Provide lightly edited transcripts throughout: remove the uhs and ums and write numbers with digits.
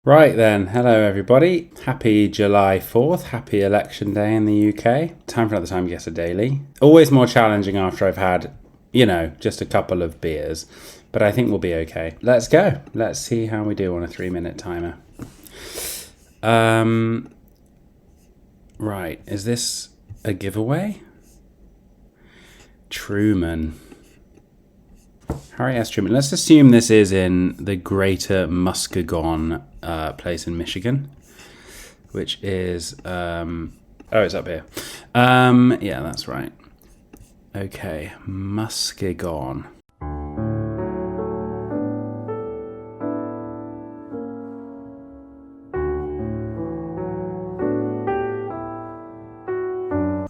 Right then, hello everybody. Happy July 4th, happy election day in the UK. Time for another TimeGuessr daily. Always more challenging after I've had, just a couple of beers, but I think we'll be okay. Let's go. Let's see how we do on a 3-minute timer. Right, is this a giveaway? Truman. Harry S. Truman. Let's assume this is in the Greater Muskegon place in Michigan, which is it's up here. Yeah, that's right. Okay, Muskegon.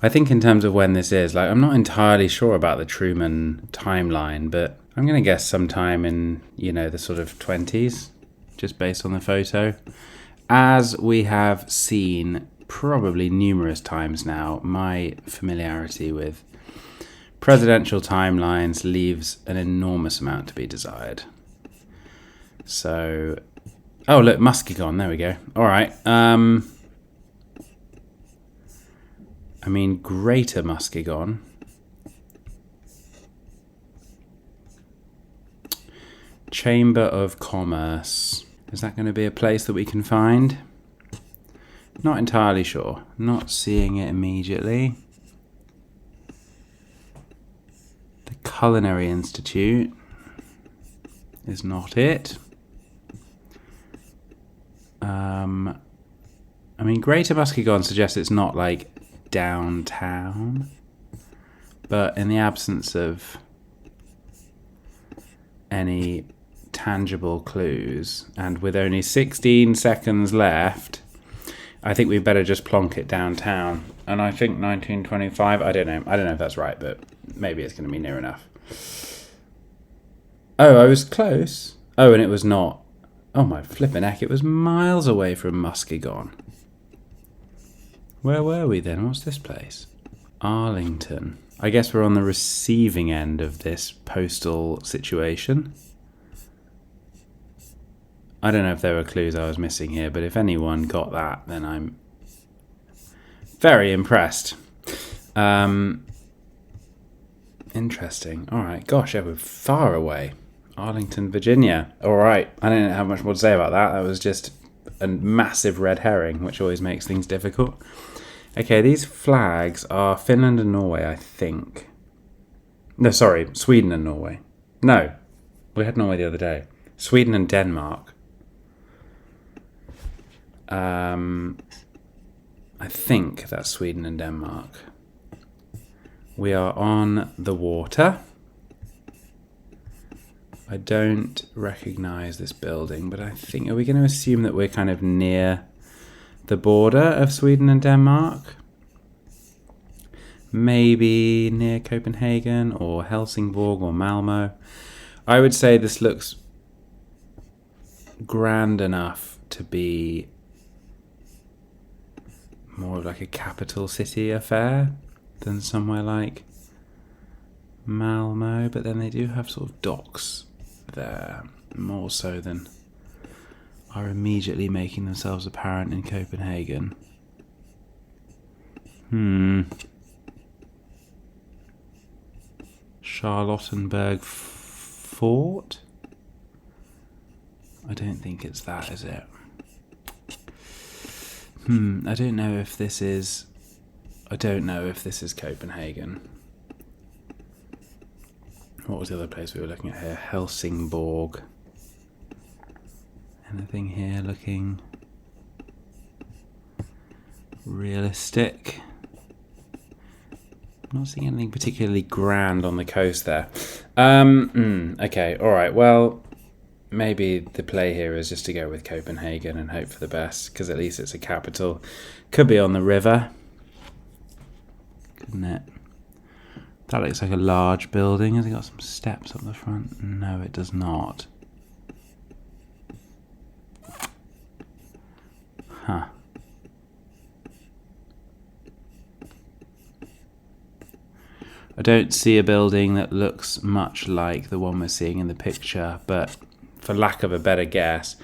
I think in terms of when this is, I'm not entirely sure about the Truman timeline, but I'm going to guess sometime in, the sort of 20s, just based on the photo. As we have seen probably numerous times now, my familiarity with presidential timelines leaves an enormous amount to be desired. So, oh look, Muskegon, there we go. All right. Greater Muskegon. Chamber of Commerce. Is that going to be a place that we can find? Not entirely sure. Not seeing it immediately. The Culinary Institute is not it. Greater Muskegon suggests it's not like downtown, but in the absence of any tangible clues and with only 16 seconds left, I think we better just plonk it downtown. And I think 1925, I don't know if that's right, but maybe it's going to be near enough. Oh, I was close. Oh, and it was not. Oh my flippin' heck, it was miles away from Muskegon. Where were we then? What's this place? Arlington. I guess we're on the receiving end of this postal situation. I don't know if there were clues I was missing here, but if anyone got that, then I'm very impressed. Interesting. All right. Gosh, yeah, we're far away. Arlington, Virginia. All right. I don't have much more to say about that. That was just a massive red herring, which always makes things difficult. Okay, these flags are Finland and Norway, I think. No, sorry, Sweden and Norway. No, we had Norway the other day. Sweden and Denmark. I think that's Sweden and Denmark. We are on the water. I don't recognise this building, but I think, are we going to assume that we're kind of near the border of Sweden and Denmark? Maybe near Copenhagen or Helsingborg or Malmo. I would say this looks grand enough to be more of like a capital city affair than somewhere like Malmo, but then they do have sort of docks there, more so than are immediately making themselves apparent in Copenhagen. Charlottenburg Fort? I don't think it's that, is it? I don't know if this is Copenhagen. What was the other place we were looking at here? Helsingborg. Anything here looking realistic? I'm not seeing anything particularly grand on the coast there. Okay, all right. Well, maybe the play here is just to go with Copenhagen and hope for the best, because at least it's a capital. Could be on the river, couldn't it? That looks like a large building. Has it got some steps up the front? No, it does not. Huh. I don't see a building that looks much like the one we're seeing in the picture, but for lack of a better guess,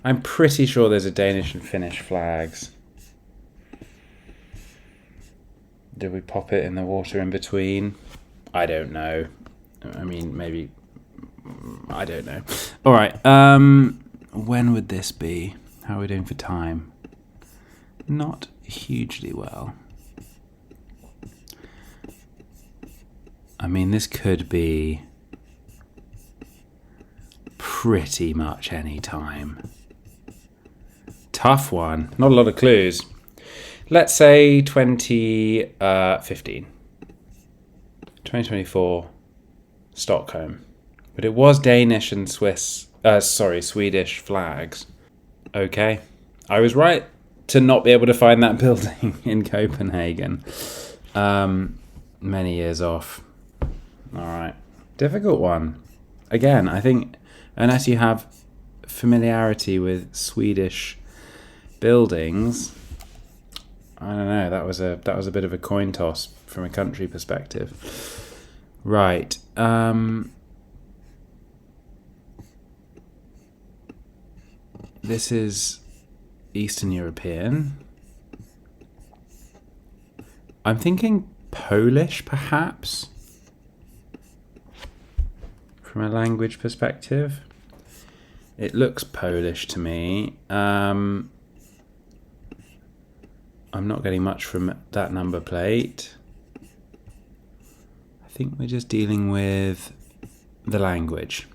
I'm pretty sure there's a Danish and Finnish flags. Did we pop it in the water in between? I don't know. I mean, maybe... I don't know. All right. When would this be? How are we doing for time? Not hugely well. I mean, this could be pretty much any time. Tough one. Not a lot of clues. Let's say 2015. 2024, Stockholm. But it was Danish and Swedish flags. Okay. I was right to not be able to find that building in Copenhagen. Many years off. All right. Difficult one. Again, I think unless you have familiarity with Swedish buildings, I don't know, that was a bit of a coin toss from a country perspective. Right. This is Eastern European. I'm thinking Polish, perhaps, from a language perspective. It looks Polish to me. I'm not getting much from that number plate. I think we're just dealing with the language.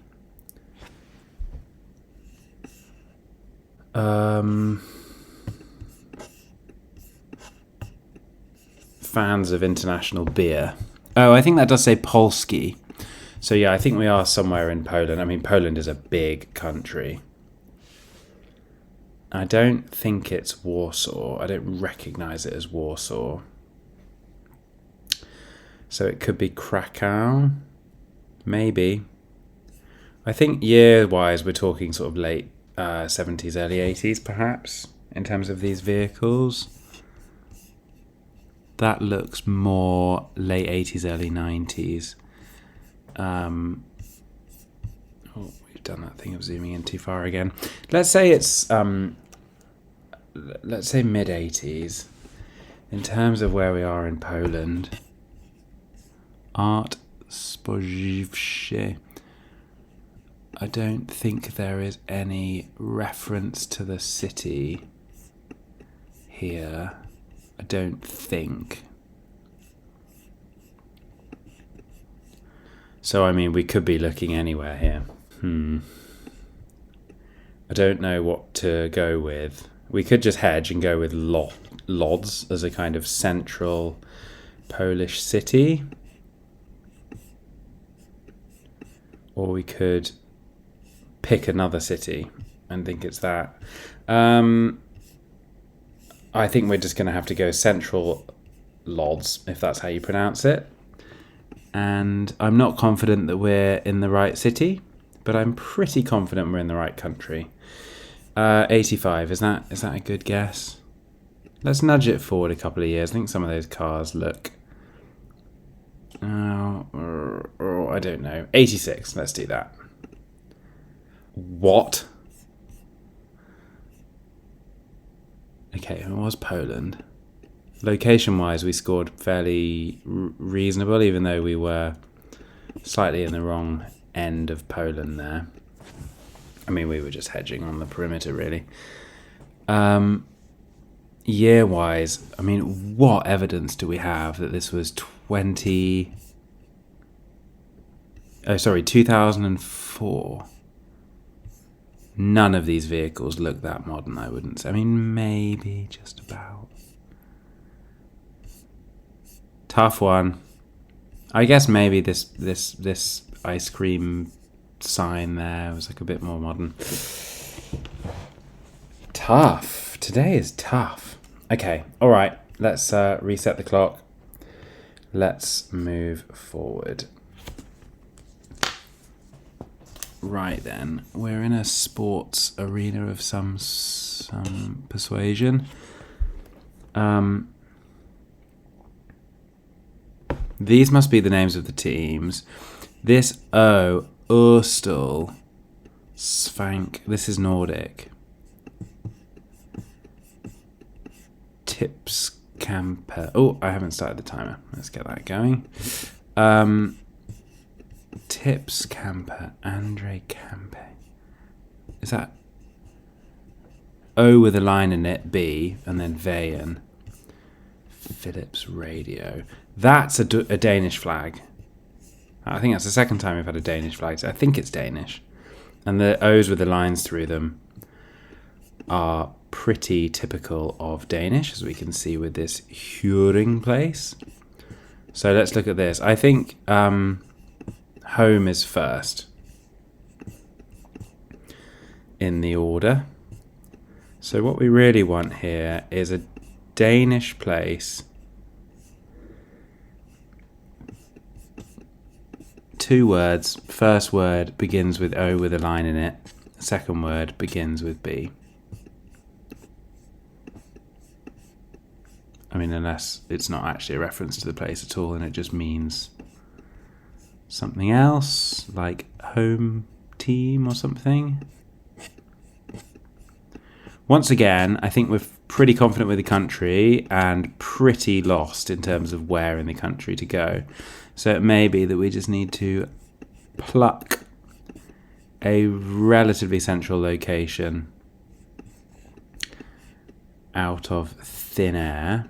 Fans of international beer. Oh, I think that does say Polski. So yeah, I think we are somewhere in Poland. I mean, Poland is a big country. I don't think it's Warsaw. I don't recognise it as Warsaw. So it could be Krakow. Maybe. I think year-wise we're talking sort of late 70s, early 80s perhaps, in terms of these vehicles. That looks more late 80s, early 90s. We've done that thing of zooming in too far again. Let's say it's let's say mid 80s. In terms of where we are in Poland, Art Spożywcze. I don't think there is any reference to the city here. I don't think. So, I mean, we could be looking anywhere here. I don't know what to go with. We could just hedge and go with Lodz as a kind of central Polish city. Or we could pick another city and think it's that. I think we're just going to have to go central Lodz, if that's how you pronounce it. And I'm not confident that we're in the right city, but I'm pretty confident we're in the right country. 85, is that a good guess? Let's nudge it forward a couple of years. I think some of those cars look... I don't know. 86, let's do that. What? Okay, it was Poland. Location-wise, we scored fairly reasonable, even though we were slightly in the wrong end of Poland there. I mean, we were just hedging on the perimeter, really. Year-wise, I mean, what evidence do we have that this was 2004? None of these vehicles look that modern, I wouldn't say. I mean, maybe just about. Tough one. I guess maybe this ice cream sign there was like a bit more modern. Tough. Today is tough. Okay, all right. Let's reset the clock. Let's move forward. Right then, we're in a sports arena of some persuasion. These must be the names of the teams. This Ørsted, Svank. This is Nordic. Tips Camper. Oh, I haven't started the timer. Let's get that going. Tips Camper, Andre Campe. Is that O with a line in it, B, and then Veyen. Philips Radio. That's a Danish flag. I think that's the second time we've had a Danish flag. So I think it's Danish. And the O's with the lines through them are pretty typical of Danish, as we can see with this Huring place. So let's look at this. I think home is first in the order. So what we really want here is a Danish place. 2 words. First word begins with O with a line in it. Second word begins with B. I mean, unless it's not actually a reference to the place at all and it just means something else, like home team or something. Once again, I think we're pretty confident with the country and pretty lost in terms of where in the country to go. So it may be that we just need to pluck a relatively central location out of thin air.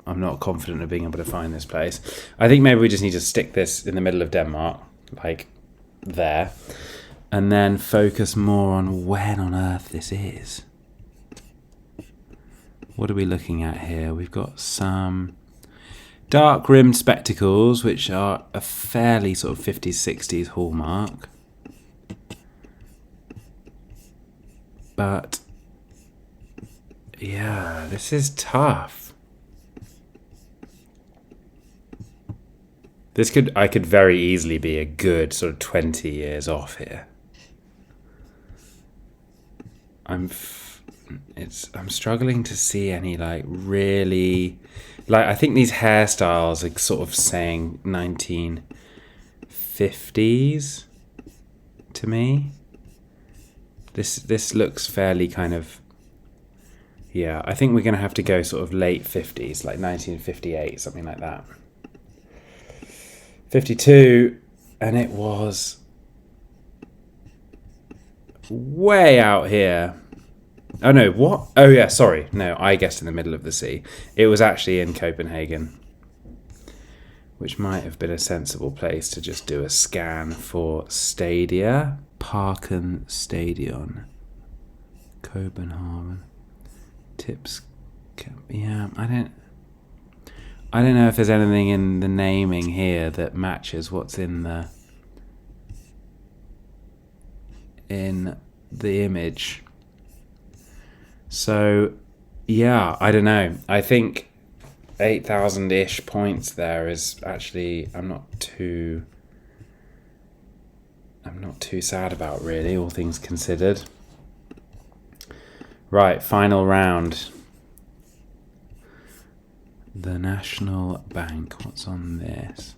I'm not confident of being able to find this place. I think maybe we just need to stick this in the middle of Denmark, like there, and then focus more on when on earth this is. What are we looking at here? We've got some dark rimmed spectacles, which are a fairly sort of 50s, 60s hallmark. But yeah, this is tough. I could very easily be a good sort of 20 years off here. I'm struggling to see any like really, like I think these hairstyles are sort of saying 1950s to me. This looks fairly kind of, yeah, I think we're going to have to go sort of late 50s, like 1958, something like that. 52, and it was way out here. Oh no, what? Oh yeah, sorry. No, I guessed in the middle of the sea. It was actually in Copenhagen, which might have been a sensible place to just do a scan for stadia. Parken Stadion, Copenhagen. Tips. Yeah, I don't know if there's anything in the naming here that matches what's in the image. So, yeah, I don't know. I think 8,000-ish points there is actually I'm not too sad about, really, all things considered. Right, final round. The National Bank. What's on this?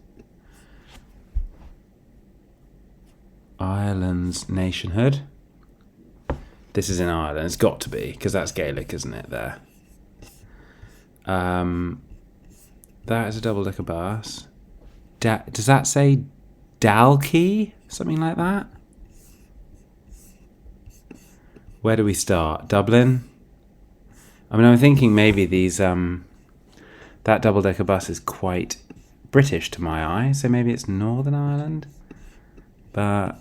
Ireland's nationhood. This is in Ireland. It's got to be, because that's Gaelic, isn't it, there? That is a double-decker bus. Does that say Dalkey? Something like that? Where do we start? Dublin? I mean, I'm thinking maybe these... that double-decker bus is quite British to my eye, so maybe it's Northern Ireland. But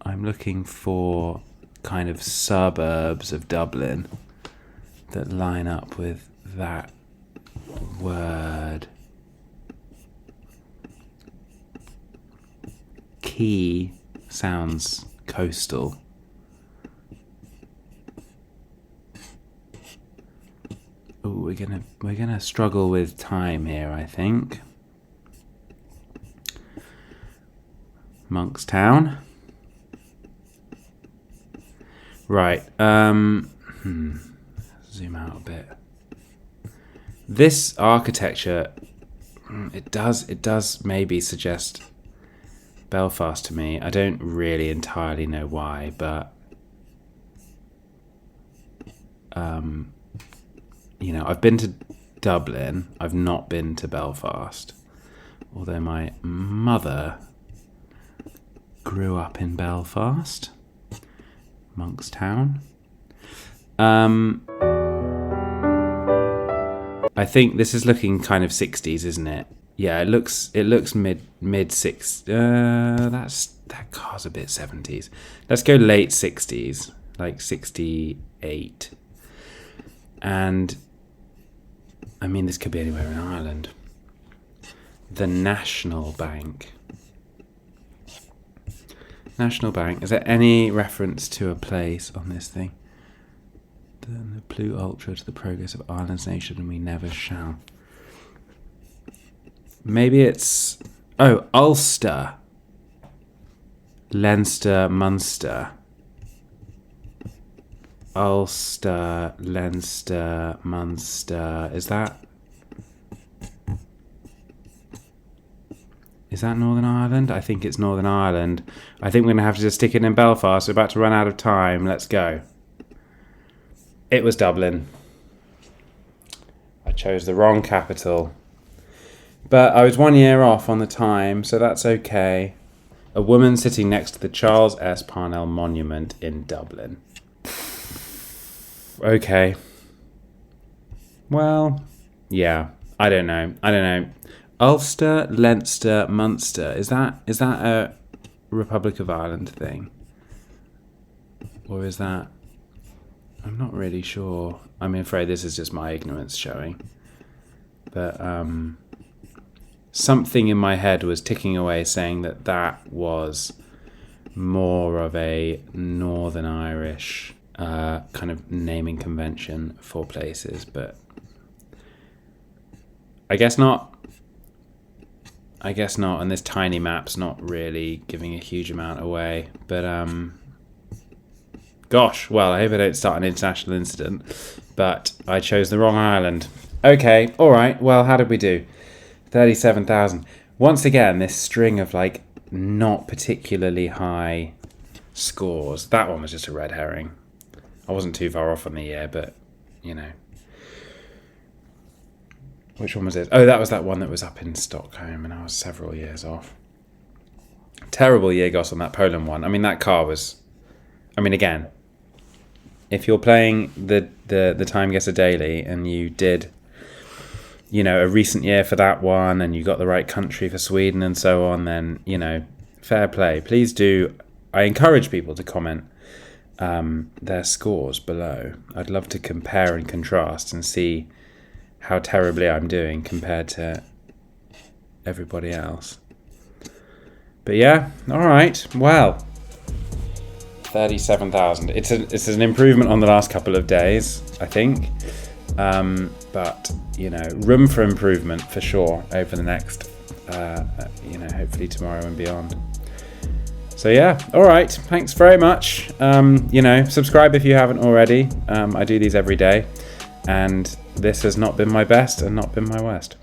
I'm looking for kind of suburbs of Dublin that line up with that word. Quay sounds coastal. Ooh, we're gonna struggle with time here, I think. Monkstown. Right. Zoom out a bit. This architecture, it does maybe suggest Belfast to me. I don't really entirely know why, but you know, I've been to Dublin. I've not been to Belfast. Although my mother grew up in Belfast, Monkstown. I think this is looking kind of 60s, isn't it? Yeah, it looks mid six. That car's a bit 70s. Let's go late 60s, like 68. And I mean, this could be anywhere in Ireland. The National Bank. National Bank. Is there any reference to a place on this thing? The Blue Ultra to the progress of Ireland's nation, and we never shall. Maybe it's... Oh, Ulster. Leinster, Munster. Ulster, Leinster, Munster. Is that Northern Ireland? I think it's Northern Ireland. I think we're going to have to just stick it in Belfast. We're about to run out of time. Let's go. It was Dublin. I chose the wrong capital. But I was 1 year off on the time, so that's okay. A woman sitting next to the Charles S. Parnell Monument in Dublin. Okay. Well, yeah. I don't know. Ulster, Leinster, Munster. Is that a Republic of Ireland thing? Or is that... I'm not really sure. I'm afraid this is just my ignorance showing. But something in my head was ticking away saying that was more of a Northern Irish kind of naming convention for places, but I guess not. And this tiny map's not really giving a huge amount away. But gosh, well, I hope I don't start an international incident. But I chose the wrong island. Okay, all right. Well, how did we do? 37,000. Once again, this string of like not particularly high scores. That one was just a red herring. I wasn't too far off on the year, but you know. Which one was it? Oh, that was that one that was up in Stockholm, and I was several years off. Terrible year goss on that Poland one. I mean, that car was... I mean, again, if you're playing the TimeGuessr Daily and you did, you know, a recent year for that one and you got the right country for Sweden and so on, then, you know, fair play. Please do. I encourage people to comment their scores below. I'd love to compare and contrast and see how terribly I'm doing compared to everybody else. But yeah, all right. Well, 37,000. It's an improvement on the last couple of days, I think. But you know, room for improvement for sure over the next, you know, hopefully tomorrow and beyond. So yeah, all right. Thanks very much. You know, subscribe if you haven't already. I do these every day, and this has not been my best and not been my worst.